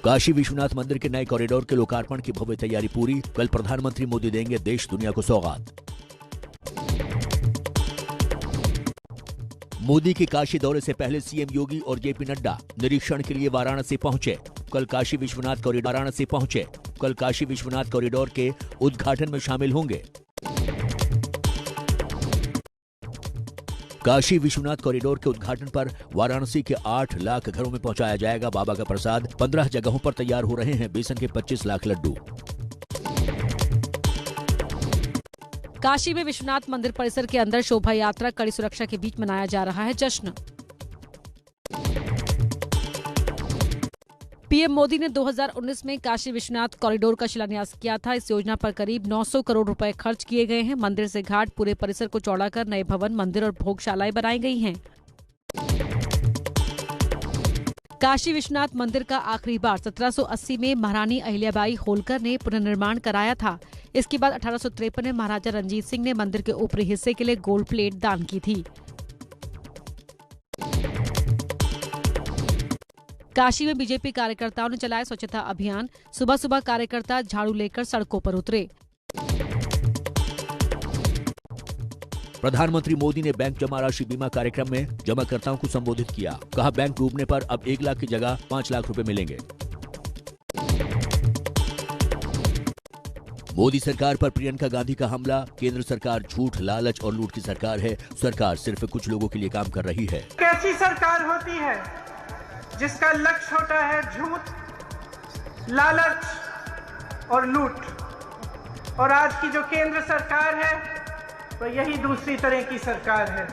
काशी विश्वनाथ मंदिर के नए कॉरिडोर के लोकार्पण की भव्य तैयारी पूरी। कल प्रधानमंत्री मोदी देंगे देश दुनिया को सौगात। मोदी के काशी दौरे से पहले सीएम योगी और जेपी नड्डा निरीक्षण के लिए वाराणसी पहुंचे। कल काशी विश्वनाथ कॉरिडोर के उद्घाटन में शामिल होंगे। काशी विश्वनाथ कॉरिडोर के उद्घाटन पर वाराणसी के 8 लाख घरों में पहुंचाया जाएगा बाबा का प्रसाद। 15 जगहों पर तैयार हो रहे हैं बेसन के 25 लाख लड्डू। काशी में विश्वनाथ मंदिर परिसर के अंदर शोभा यात्रा कड़ी सुरक्षा के बीच मनाया जा रहा है जश्न। पीएम मोदी ने 2019 में काशी विश्वनाथ कॉरिडोर का शिलान्यास किया था। इस योजना पर करीब 900 करोड़ रुपए खर्च किए गए हैं। मंदिर से घाट पूरे परिसर को चौड़ा कर नए भवन, मंदिर और भोगशालाएं बनाई गई हैं। काशी विश्वनाथ मंदिर का आखिरी बार 1780 में महारानी अहिल्याबाई होलकर ने पुनर्निर्माण कराया था। इसके बाद 1853 में महाराजा रंजीत सिंह ने मंदिर के ऊपरी हिस्से के लिए गोल्ड प्लेट दान की थी। काशी में बीजेपी कार्यकर्ताओं ने चलाया स्वच्छता अभियान। सुबह सुबह कार्यकर्ता झाड़ू लेकर सड़कों पर उतरे। प्रधानमंत्री मोदी ने बैंक जमा राशि बीमा कार्यक्रम में जमाकर्ताओं को संबोधित किया। कहा, बैंक डूबने पर अब 1 लाख की जगह 5 लाख रुपए मिलेंगे। मोदी सरकार पर प्रियंका गांधी का हमला। केंद्र सरकार झूठ, लालच और लूट की सरकार है। सरकार सिर्फ कुछ लोगों के लिए काम कर रही है। कैसी सरकार होती है जिसका लक्ष्य होता है झूठ, लालच और लूट? और आज की जो केंद्र सरकार है तो यही दूसरी तरह की सरकार है।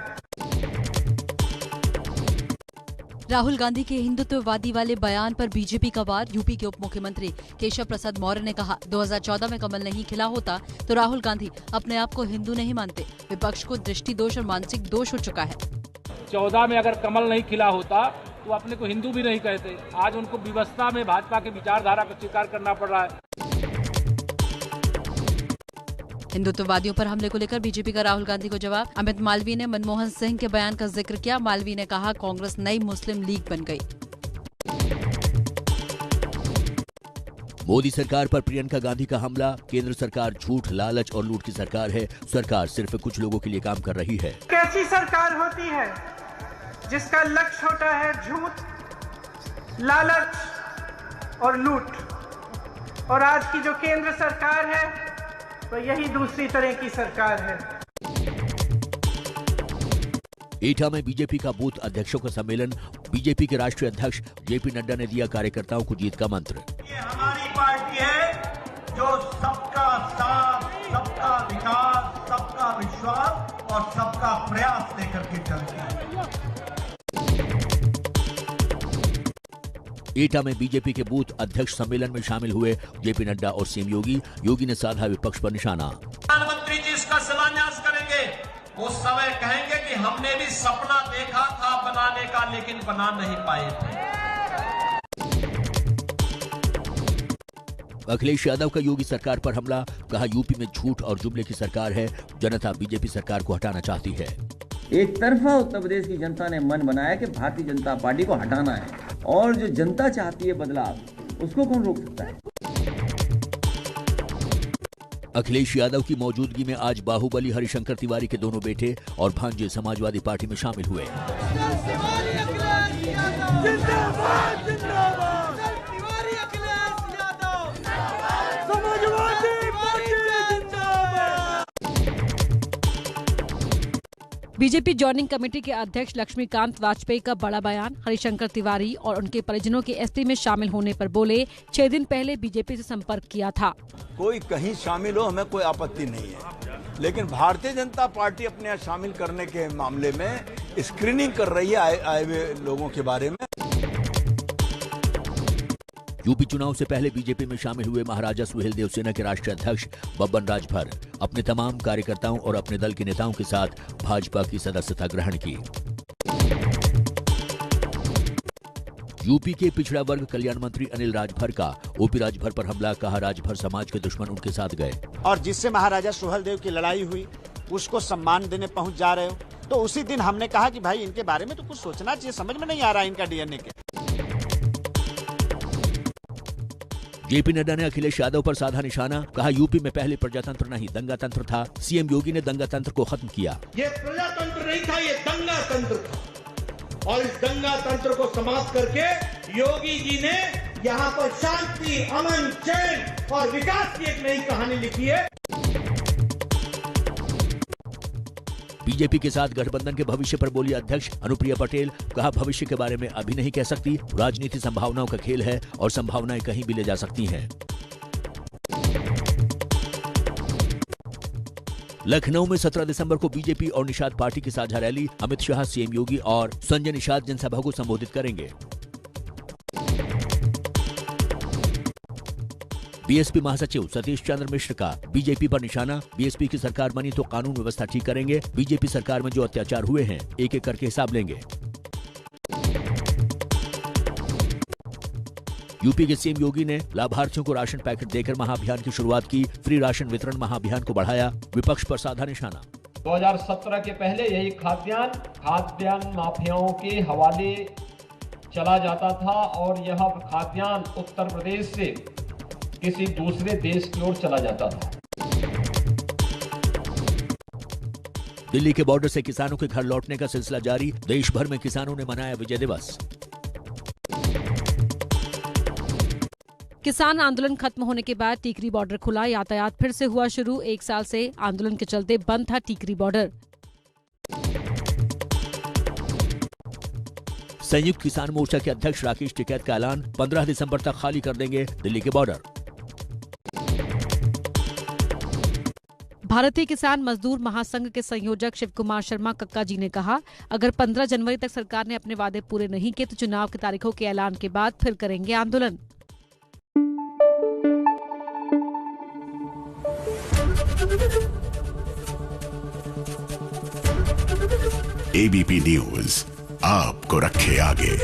राहुल गांधी के हिंदुत्ववादी वाले बयान पर बीजेपी का वार। यूपी के उप मुख्यमंत्री केशव प्रसाद मौर्य ने कहा, 2014 में कमल नहीं खिला होता तो राहुल गांधी अपने आप को हिंदू नहीं मानते। विपक्ष को दृष्टि दोष और मानसिक दोष हो चुका है। 14 में अगर कमल नहीं खिला होता तो अपने को हिंदू भी नहीं कहते। आज उनको विवशता में भाजपा की विचारधारा को स्वीकार करना पड़ रहा है। हिंदुत्ववादियों पर हमले को लेकर बीजेपी का राहुल गांधी को जवाब। अमित मालवीय ने मनमोहन सिंह के बयान का जिक्र किया। मालवीय ने कहा, कांग्रेस नई मुस्लिम लीग बन गई। मोदी सरकार पर प्रियंका गांधी का हमला। केंद्र सरकार झूठ, लालच और लूट की सरकार है। सरकार सिर्फ कुछ लोगों के लिए काम कर रही है। कैसी सरकार होती है जिसका लक्ष्य होता है झूठ, लालच और लूट? और आज की जो केंद्र सरकार है तो यही दूसरी तरह की सरकार है। एटा में बीजेपी का बूथ अध्यक्षों का सम्मेलन। बीजेपी के राष्ट्रीय अध्यक्ष जेपी नड्डा ने दिया कार्यकर्ताओं को जीत का मंत्र। ये हमारी पार्टी है जो सबका साथ, सबका विकास, सबका विश्वास और सबका प्रयास लेकर के चलती है। एटा में बीजेपी के बूथ अध्यक्ष सम्मेलन में शामिल हुए जेपी नड्डा और सीएम योगी। योगी ने साधा विपक्ष पर निशाना। प्रधानमंत्री जी इसका शिलान्यास करेंगे, उस समय कहेंगे कि हमने भी सपना देखा था बनाने का, लेकिन बना नहीं पाए थे। अखिलेश यादव का योगी सरकार पर हमला। कहा, यूपी में झूठ और जुमले की सरकार है। जनता बीजेपी सरकार को हटाना चाहती है। एक तरफा उत्तर प्रदेश की जनता ने मन बनाया कि भारतीय जनता पार्टी को हटाना है, और जो जनता चाहती है बदलाव, उसको कौन रोक सकता है? अखिलेश यादव की मौजूदगी में आज बाहुबली हरिशंकर तिवारी के दोनों बेटे और भांजे समाजवादी पार्टी में शामिल हुए। बीजेपी जॉइनिंग कमेटी के अध्यक्ष लक्ष्मीकांत वाजपेयी का बड़ा बयान। हरिशंकर तिवारी और उनके परिजनों के एसटी में शामिल होने पर बोले, 6 दिन पहले बीजेपी से संपर्क किया था। कोई कहीं शामिल हो, हमें कोई आपत्ति नहीं है, लेकिन भारतीय जनता पार्टी अपने यहाँ शामिल करने के मामले में स्क्रीनिंग कर रही है आए हुए लोगों के बारे में। यूपी चुनाव से पहले बीजेपी में शामिल हुए महाराजा सुहेलदेव सेना के राष्ट्रीय अध्यक्ष बब्बन राजभर अपने तमाम कार्यकर्ताओं और अपने दल के नेताओं के साथ भाजपा की सदस्यता ग्रहण की। यूपी के पिछड़ा वर्ग कल्याण मंत्री अनिल राजभर का ओपी राजभर पर हमला। कहा, राजभर समाज के दुश्मन उनके साथ गए। और जिससे महाराजा सुहेलदेव की लड़ाई हुई, उसको सम्मान देने पहुंच जा रहे हो, तो उसी दिन हमने कहा कि भाई इनके बारे में तो कुछ सोचना चाहिए, समझ में नहीं आ रहा इनका डीएनए के। जेपी नड्डा ने अखिलेश यादव पर साधा निशाना, कहा यूपी में पहले प्रजातंत्र नहीं दंगा तंत्र था। सीएम योगी ने दंगा तंत्र को खत्म किया। ये प्रजातंत्र नहीं था, ये दंगा तंत्र था, और इस दंगा तंत्र को समाप्त करके योगी जी ने यहाँ पर शांति, अमन, चैन और विकास की एक नई कहानी लिखी है। बीजेपी के साथ गठबंधन के भविष्य पर बोली अध्यक्ष अनुप्रिया पटेल, कहा भविष्य के बारे में अभी नहीं कह सकती, राजनीति संभावनाओं का खेल है और संभावनाएं कहीं भी ले जा सकती हैं। लखनऊ में 17 दिसंबर को बीजेपी और निषाद पार्टी की साझा रैली, अमित शाह, सीएम योगी और संजय निषाद जनसभा को संबोधित करेंगे। बीएसपी महासचिव सतीश चंद्र मिश्र का बीजेपी पर निशाना, बीएसपी की सरकार बनी तो कानून व्यवस्था ठीक करेंगे, बीजेपी सरकार में जो अत्याचार हुए हैं एक एक करके हिसाब लेंगे। यूपी के सीएम योगी ने लाभार्थियों को राशन पैकेट देकर महाअभियान की शुरुआत की, फ्री राशन वितरण महाअभियान को बढ़ाया, विपक्ष पर साधा निशाना। 2017 के पहले यही खाद्यान्न माफियाओं के हवाले चला जाता था और यह खाद्यान्न उत्तर प्रदेश से किसी दूसरे देश की ओर चला जाता था। दिल्ली के बॉर्डर से किसानों के घर लौटने का सिलसिला जारी, देश भर में किसानों ने मनाया विजय दिवस। किसान आंदोलन खत्म होने के बाद टीकरी बॉर्डर खुला, यातायात फिर से हुआ शुरू। 1 साल से आंदोलन के चलते बंद था टीकरी बॉर्डर। संयुक्त किसान मोर्चा के अध्यक्ष राकेश टिकैत का ऐलान, 15 दिसंबर तक खाली कर देंगे दिल्ली के बॉर्डर। भारतीय किसान मजदूर महासंघ के संयोजक शिव कुमार शर्मा कक्का जी ने कहा, अगर 15 जनवरी तक सरकार ने अपने वादे पूरे नहीं किए तो चुनाव की तारीखों के ऐलान के बाद फिर करेंगे आंदोलन। एबीपी न्यूज आपको रखे आगे।